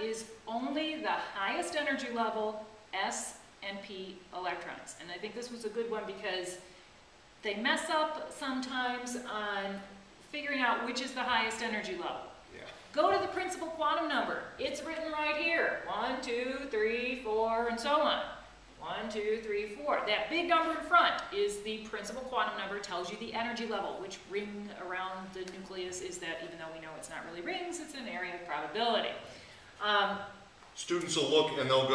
is only the highest energy level s and p electrons. And I think this was a good one because they mess up sometimes on figuring out which is the highest energy level. Yeah. Go to the principal quantum number. It's written right here. 1, 2, 3, 4, and so on. 1, 2, 3, 4. That big number in front is the principal quantum number, tells you the energy level. Which ring around the nucleus is that, even though we know it's not really rings, it's an area of probability. Students will look and they'll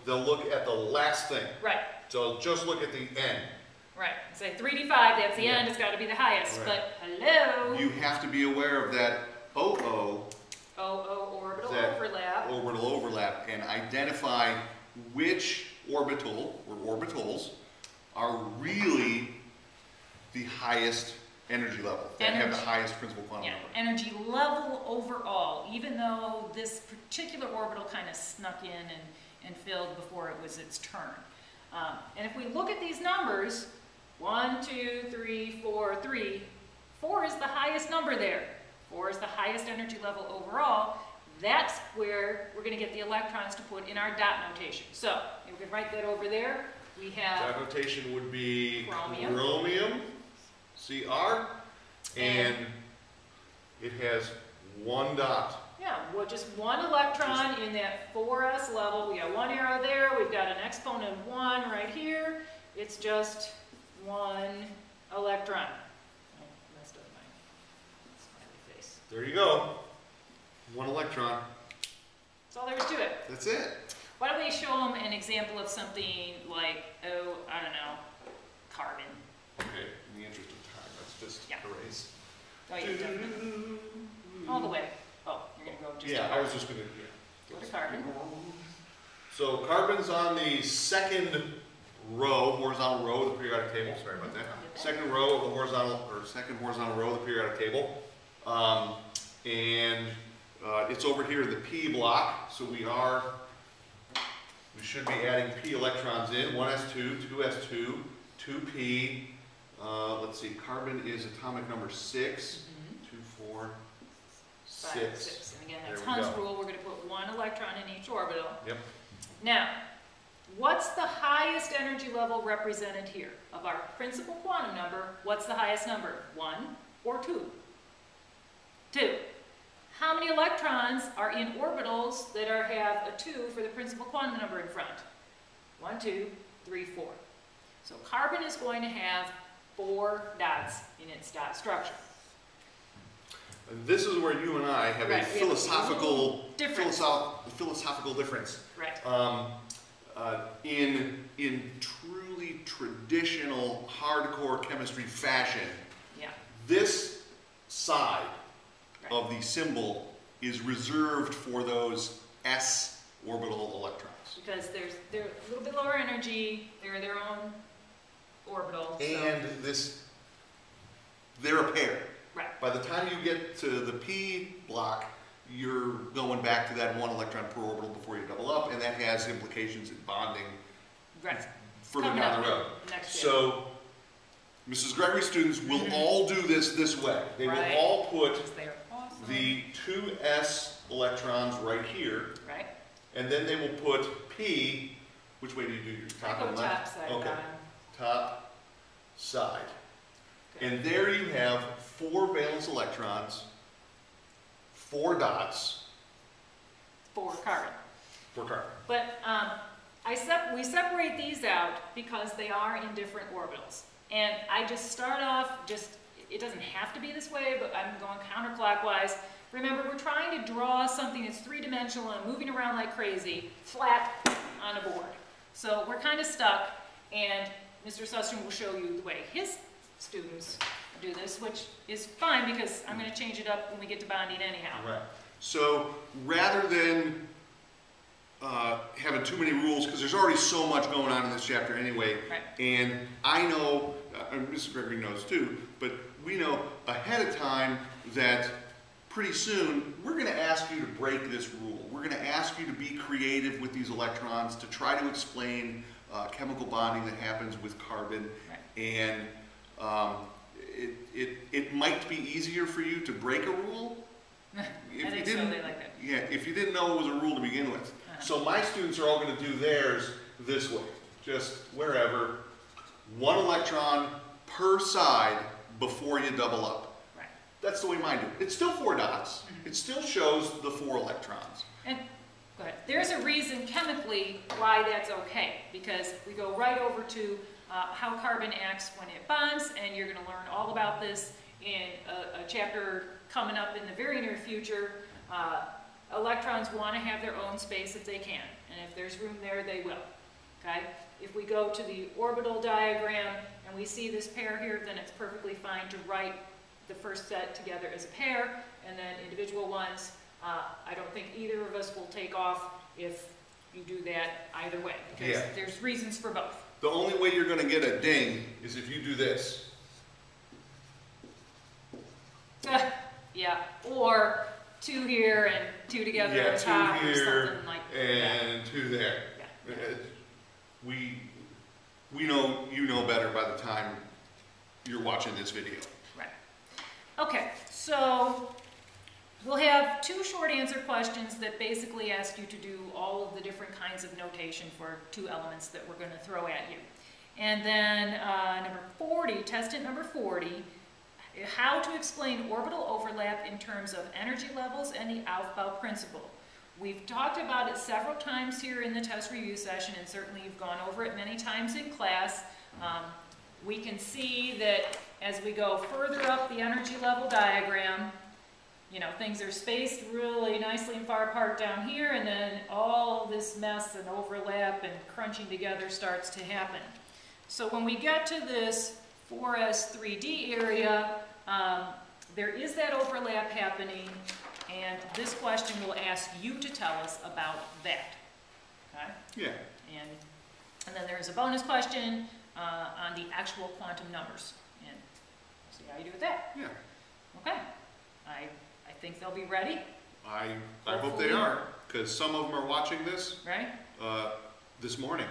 look at the last thing. Right. So just look at the end. Right. Say 3d5, that's the end, it's got to be the highest. Right. But hello. You have to be aware of that OO. Orbital that overlap. Orbital overlap, and identify which orbital or orbitals are really the highest energy level, that have the highest principal quantum number. Energy level overall, even though this particular orbital kind of snuck in and filled before it was its turn. And if we look at these numbers, 1, 2, 3, 4, 3, 4 is the highest number there. 4 is the highest energy level overall. That's where we're going to get the electrons to put in our dot notation. So you can write that over there. We have Dot notation would be chromium, Cr, and it has one dot. yeah, well, just one electron in that 4s level. We got one arrow there. We've got an exponent of 1 right here. It's just one electron. I messed up my smiley face. There you go. One electron. That's all there is to it. That's it. Why don't we show them an example of something like, oh, I don't know, carbon. Okay, in the interest of time, let's just erase. Oh, you don't. All the way. Oh, you're going to go just Yeah, to I was just going to, go to carbon. So carbon's on the second row, horizontal row of the periodic table. Sorry about that. Second row of the horizontal, or second horizontal row of the periodic table. It's over here in the P block, so we should be adding P electrons in. 1s2, 2s2, 2p. Let's see, carbon is atomic number 6. 2, 4, 6. 5, 6. And again, that's There we Hund's go. rule. We're going to put one electron in each orbital. Yep. Now, what's the highest energy level represented here? Of our principal quantum number, what's the highest number? 1 or 2? 2. How many electrons are in orbitals that have a 2 for the principal quantum number in front? 1, 2, 3, 4. So carbon is going to have 4 dots in its dot structure. And this is where you and I have a philosophical difference. Right. In truly traditional hardcore chemistry fashion, this side of the symbol is reserved for those s orbital electrons. Because they're a little bit lower energy, they're their own orbital. And they're a pair. Right. By the time you get to the P block, you're going back to that 1 electron per orbital before you double up, and that has implications in bonding further down the road. So, Mrs. Gregory students will all do this way. They will all put the 2s electrons right here, and then they will put P. Which way do you do your top and left? Top side. Okay, top side. And there you have 4 valence electrons, 4 dots. For carbon. For carbon. But we separate these out because they are in different orbitals. And I just start off, it doesn't have to be this way, but I'm going counterclockwise. Remember, we're trying to draw something that's 3-dimensional and moving around like crazy, flat on a board. So we're kind of stuck, and Mr. Sustrom will show you the way his students do this, which is fine because I'm going to change it up when we get to bonding anyhow. Right. So rather than having too many rules, because there's already so much going on in this chapter anyway, and I know, Mrs. Gregory knows too, but we know ahead of time that pretty soon we're going to ask you to break this rule. We're going to ask you to be creative with these electrons to try to explain chemical bonding that happens with carbon, and it might be easier for you to break a rule I think so, they like that. Yeah, if you didn't know it was a rule to begin with. So my students are all going to do theirs this way, just wherever, 1 electron per side before you double up. Right. That's the way mine do. It's still 4 dots. It still shows the 4 electrons. And go ahead. There's a reason chemically why that's okay, because we go right over to how carbon acts when it bonds, and you're going to learn all about this in a chapter coming up in the very near future. Electrons want to have their own space if they can, and if there's room there, they will. Okay? If we go to the orbital diagram and we see this pair here, then it's perfectly fine to write the first set together as a pair, and then individual ones. I don't think either of us will take off if you do that either way, because there's reasons for both. The only way you're going to get a ding is if you do this. Yeah, or 2 here and 2 together on top, 2 or here something like and that. 2 there. Yeah. We know you know better by the time you're watching this video. Right. Okay, so we'll have 2 short answer questions that basically ask you to do all of the different kinds of notation for 2 elements that we're going to throw at you. And then number 40, test it number 40, how to explain orbital overlap in terms of energy levels and the Aufbau principle. We've talked about it several times here in the test review session, and certainly you've gone over it many times in class. We can see that as we go further up the energy level diagram, you know, things are spaced really nicely and far apart down here, and then all this mess and overlap and crunching together starts to happen. So when we get to this 4s3d area, there is that overlap happening, and this question will ask you to tell us about that. Okay? Yeah. And then there's a bonus question on the actual quantum numbers, and we'll see how you do with that. Yeah. Okay. I think they'll be ready. I hope they are, because some of them are watching this Right? this morning.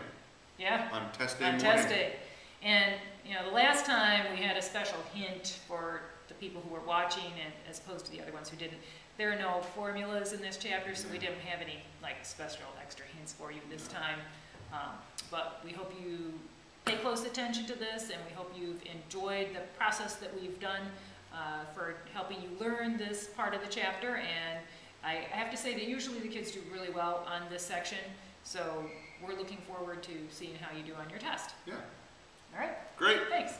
Yeah. On test day On morning. test day. And, you know, the last time we had a special hint for the people who were watching, and as opposed to the other ones who didn't. There are no formulas in this chapter, so we didn't have any, like, special extra hints for you this time. But we hope you pay close attention to this, and we hope you've enjoyed the process that we've done for helping you learn this part of the chapter. And I have to say that usually the kids do really well on this section, so we're looking forward to seeing how you do on your test. Yeah. All right? Great. Thanks.